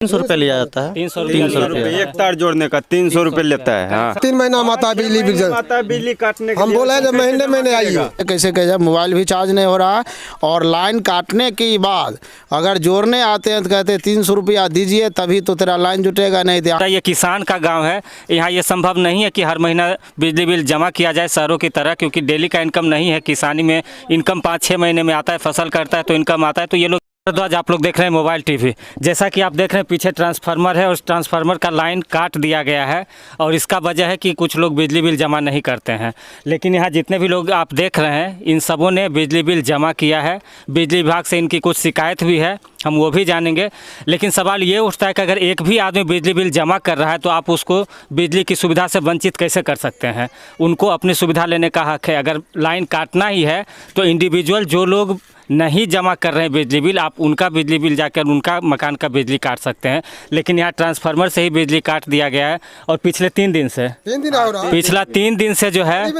300 रुपये लिया जाता है। 300 रुपये एक तार जोड़ने का 300 रुपये लेता है। हाँ 3 महीना माता बिजली बिजली काटने हम बोले हैं जब महीने महीने आइए। कैसे कैसे मोबाइल भी चार्ज नहीं हो रहा और लाइन काटने के बाद अगर जोड़ने आते हैं तो कहते हैं 300 रुपया दीजिए तभी तो तेरा लाइन जुटेगा, नहीं तो ये किसान का गांव है, यहाँ ये संभव नहीं है कि हर महीना बिजली बिल जमा किया जाए शहरों की तरह, क्योंकि डेली का इनकम नहीं है। किसानी में इनकम 5-6 महीने में आता है, फसल करता है तो इनकम आता है। तो ये लोग आज आप लोग देख रहे हैं मोबाइल टीवी, जैसा कि आप देख रहे हैं पीछे ट्रांसफार्मर है और उस ट्रांसफार्मर का लाइन काट दिया गया है और इसका वजह है कि कुछ लोग बिजली बिल जमा नहीं करते हैं। लेकिन यहाँ जितने भी लोग आप देख रहे हैं इन सबों ने बिजली बिल जमा किया है। बिजली विभाग से इनकी कुछ शिकायत भी है, हम वो भी जानेंगे। लेकिन सवाल ये उठता है कि अगर एक भी आदमी बिजली बिल जमा कर रहा है तो आप उसको बिजली की सुविधा से वंचित कैसे कर सकते हैं? उनको अपनी सुविधा लेने का हक है। अगर लाइन काटना ही है तो इंडिविजुअल जो लोग नहीं जमा कर रहे हैं बिजली बिल, आप उनका बिजली बिल जाकर उनका मकान का बिजली काट सकते हैं। लेकिन यहाँ ट्रांसफार्मर से ही बिजली काट दिया गया है और पिछले 3 दिन से पिछला 3 दिन से जो है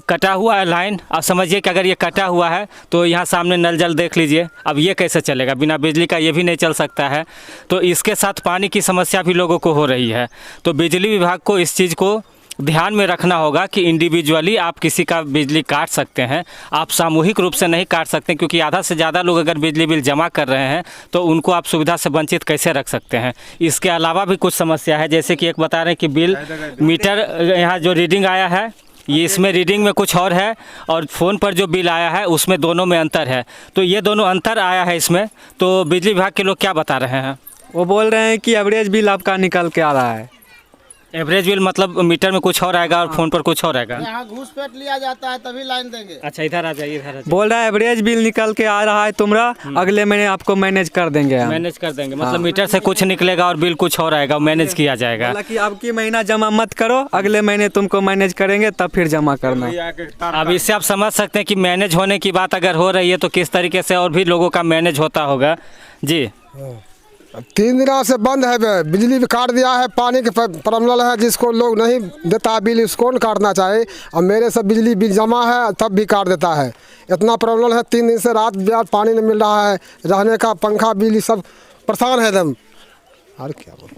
कटा हुआ है लाइन। आप समझिए कि अगर ये कटा हुआ है तो यहाँ सामने नल जल देख लीजिए, अब ये कैसे चलेगा? बिना बिजली का ये भी नहीं चल सकता है। तो इसके साथ पानी की समस्या भी लोगों को हो रही है। तो बिजली विभाग को इस चीज़ को ध्यान में रखना होगा कि इंडिविजुअली आप किसी का बिजली काट सकते हैं, आप सामूहिक रूप से नहीं काट सकते, क्योंकि आधा से ज़्यादा लोग अगर बिजली बिल जमा कर रहे हैं तो उनको आप सुविधा से वंचित कैसे रख सकते हैं? इसके अलावा भी कुछ समस्या है, जैसे कि एक बता रहे हैं कि बिल मीटर यहाँ जो रीडिंग आया है ये इसमें रीडिंग में कुछ और है और फ़ोन पर जो बिल आया है उसमें दोनों में अंतर है। तो ये दोनों अंतर आया है इसमें। तो बिजली विभाग के लोग क्या बता रहे हैं? वो बोल रहे हैं कि एवरेज बिल आपका निकल के आ रहा है। एवरेज बिल मतलब मीटर में कुछ और आएगा और फ़ोन पर कुछ और आएगा। यहाँ घूसपैठ लिया जाता है तभी लाइन देंगे। अच्छा इधर आ जाइए, इधर आ जाइए। बोल रहा है एवरेज बिल निकल के आ रहा है तुम्हारा, अगले महीने आपको मैनेज कर देंगे। मैनेज कर देंगे मतलब मीटर से कुछ निकलेगा और बिल कुछ और आएगा, मैनेज किया जाएगा। कि आपकी महीना जमा मत करो, अगले महीने तुमको मैनेज करेंगे तब फिर जमा करना। अब इससे आप समझ सकते हैं कि मैनेज होने की बात अगर हो रही है तो किस तरीके से और भी लोगों का मैनेज होता होगा। जी 3 दिनों से बंद है, बिजली भी काट दिया है, पानी के प्रॉब्लम है, जिसको लोग नहीं देता बिल उसको नहीं काटना चाहिए। और मेरे सब बिजली बिल जमा है तब भी काट देता है। इतना प्रॉब्लम है, 3 दिन से रात बिहार पानी नहीं मिल रहा है, रहने का पंखा बिजली सब परेशान है एकदम। और क्या बोल,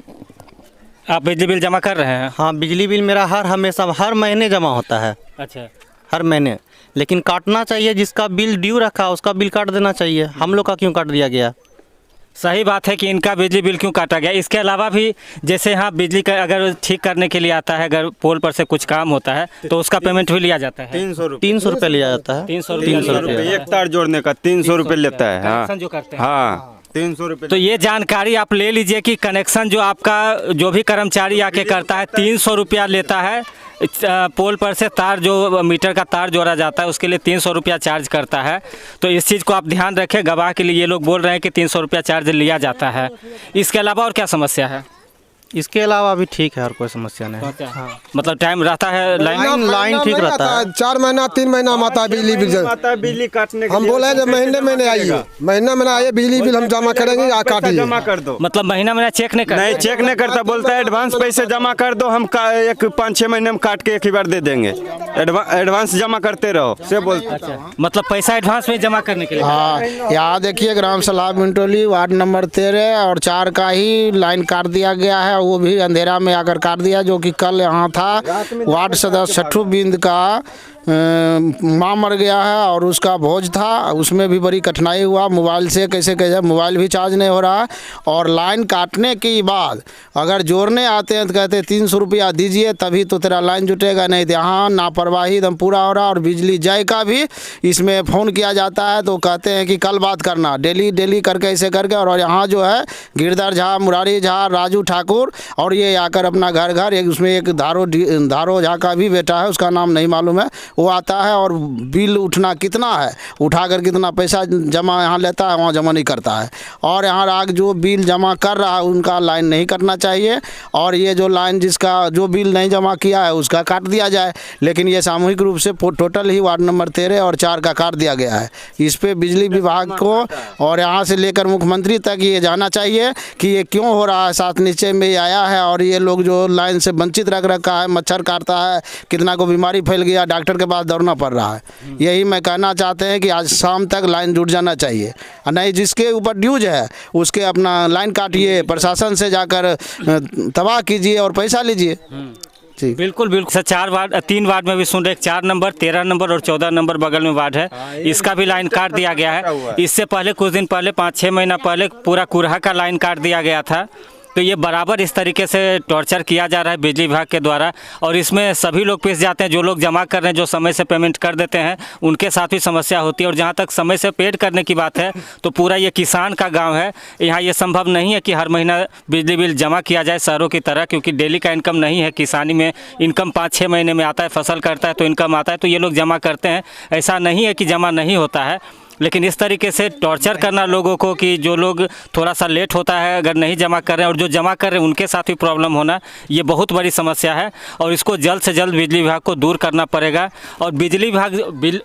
आप बिजली बिल जमा कर रहे हैं? हाँ बिजली बिल मेरा हमेशा हर महीने जमा होता है। अच्छा हर महीने, लेकिन काटना चाहिए, जिसका बिल ड्यू रखा उसका बिल काट देना चाहिए। हम लोग का क्यों काट दिया गया? सही बात है कि इनका बिजली बिल क्यों काटा गया। इसके अलावा भी जैसे यहाँ बिजली का अगर ठीक करने के लिए आता है, अगर पोल पर से कुछ काम होता है तो उसका पेमेंट भी लिया जाता है। 300 रुपये लिया जाता है। 300 रुपये एक तार जोड़ने का 300 रुपये लेता है। हाँ जो करते हैं। हाँ 300 रुपये। तो ये जानकारी आप ले लीजिए कि कनेक्शन जो आपका जो भी कर्मचारी आके करता है 300 रुपया लेता है। पोल पर से तार जो मीटर का तार जोड़ा जाता है उसके लिए 300 रुपया चार्ज करता है। तो इस चीज़ को आप ध्यान रखें। गवाह के लिए ये लोग बोल रहे हैं कि 300 रुपया चार्ज लिया जाता है। इसके अलावा और क्या समस्या है? इसके अलावा भी ठीक है, और कोई समस्या नहीं है। हाँ। मतलब टाइम रहता है, लाइन ठीक रहता है। 4 महीना 3 महीना माता बिजली बिजली काटने हम बोले हैं जब महीने महीने आइए, महीना महीना आइए बिजली बिल हम जमा करेंगे या काटिए। जमा कर दो। मतलब महीना महीना चेक नहीं करता? नहीं चेक नहीं करता, बोलता है एडवांस पैसे जमा कर दो, हम 5-6 महीने में काट के एक ही बार दे देंगे। एडवांस जमा करते रहो से बोलते। अच्छा मतलब पैसा एडवांस में जमा करने के लिए? हाँ यहाँ देखिए ग्राम सलाह मिंटोली वार्ड नंबर 13 और 4 का ही लाइन काट दिया गया है, वो भी अंधेरा में आकर काट दिया। जो कि कल यहाँ था वार्ड सदस्य छठू बिंद का माँ मर गया है और उसका भोज था, उसमें भी बड़ी कठिनाई हुआ। मोबाइल से कैसे कैसे मोबाइल भी चार्ज नहीं हो रहा और लाइन काटने के बाद अगर जोड़ने आते हैं तो कहते हैं 300 रुपया दीजिए तभी तो तेरा लाइन जुटेगा, नहीं तो यहाँ लापरवाही एकदम पूरा हो रहा। और बिजली जय का भी इसमें फ़ोन किया जाता है तो कहते हैं कि कल बात करना, डेली करके ऐसे करके। और यहाँ जो है गिरधर झा, मुरारी झा, राजू ठाकुर और ये आकर अपना घर एक उसमें एक धारो झा का भी बेटा है, उसका नाम नहीं मालूम है, वो आता है और बिल उठना कितना है, उठाकर कितना पैसा जमा यहाँ लेता है, वहाँ जमा नहीं करता है। और यहाँ राग जो बिल जमा कर रहा है उनका लाइन नहीं करना चाहिए और ये जो लाइन जिसका जो बिल नहीं जमा किया है उसका काट दिया जाए। लेकिन ये सामूहिक रूप से टोटल ही वार्ड नंबर 13 और 4 का काट दिया गया है। इस पे बिजली विभाग को और यहाँ से लेकर मुख्यमंत्री तक ये जाना चाहिए कि ये क्यों हो रहा है। साथ नीचे में ये आया है और ये लोग जो लाइन से वंचित रख रखा है, मच्छर काटता है, कितना को बीमारी फैल गया, डॉक्टर के पास दौड़ना पड़ रहा है। यही मैं कहना चाहते हैं कि आज शाम तक लाइन जुट जाना चाहिए, और नहीं जिसके ऊपर ड्यूज है उसके अपना लाइन काटिए, प्रशासन से जाकर तबाह कीजिए और पैसा लीजिए। जी बिल्कुल बिल्कुल सर। 3 वार्ड में भी सुन रहे, 4 नंबर, 13 नंबर और 14 नंबर बगल में वार्ड है, इसका भी लाइन काट दिया गया है। इससे पहले कुछ दिन पहले 5-6 महीना पहले पूरा कुरहा का लाइन काट दिया गया था। तो ये बराबर इस तरीके से टॉर्चर किया जा रहा है बिजली विभाग के द्वारा, और इसमें सभी लोग पिस जाते हैं। जो लोग जमा कर रहे हैं, जो समय से पेमेंट कर देते हैं, उनके साथ भी समस्या होती है। और जहाँ तक समय से पेड करने की बात है तो पूरा ये किसान का गांव है, यहाँ ये संभव नहीं है कि हर महीना बिजली बिल जमा किया जाए शहरों की तरह, क्योंकि डेली का इनकम नहीं है। किसानी में इनकम 5-6 महीने में आता है, फसल करता है तो इनकम आता है, तो ये लोग जमा करते हैं। ऐसा नहीं है कि जमा नहीं होता है, लेकिन इस तरीके से टॉर्चर करना लोगों को कि जो लोग थोड़ा सा लेट होता है अगर नहीं जमा कर रहे हैं, और जो जमा कर रहे हैं उनके साथ भी प्रॉब्लम होना, ये बहुत बड़ी समस्या है। और इसको जल्द से जल्द बिजली विभाग को दूर करना पड़ेगा। और बिजली विभाग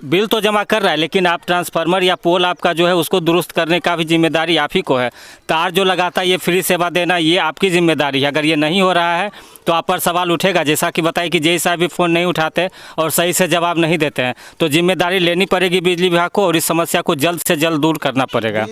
बिल तो जमा कर रहा है, लेकिन आप ट्रांसफार्मर या पोल आपका जो है उसको दुरुस्त करने का भी जिम्मेदारी आप ही को है। तार जो लगाता है ये फ्री सेवा देना, ये आपकी जिम्मेदारी है। अगर ये नहीं हो रहा है तो आप पर सवाल उठेगा, जैसा कि बताइए कि जेई साहब भी फ़ोन नहीं उठाते और सही से जवाब नहीं देते हैं, तो जिम्मेदारी लेनी पड़ेगी बिजली विभाग को, और इस समस्या को जल्द से जल्द दूर करना पड़ेगा।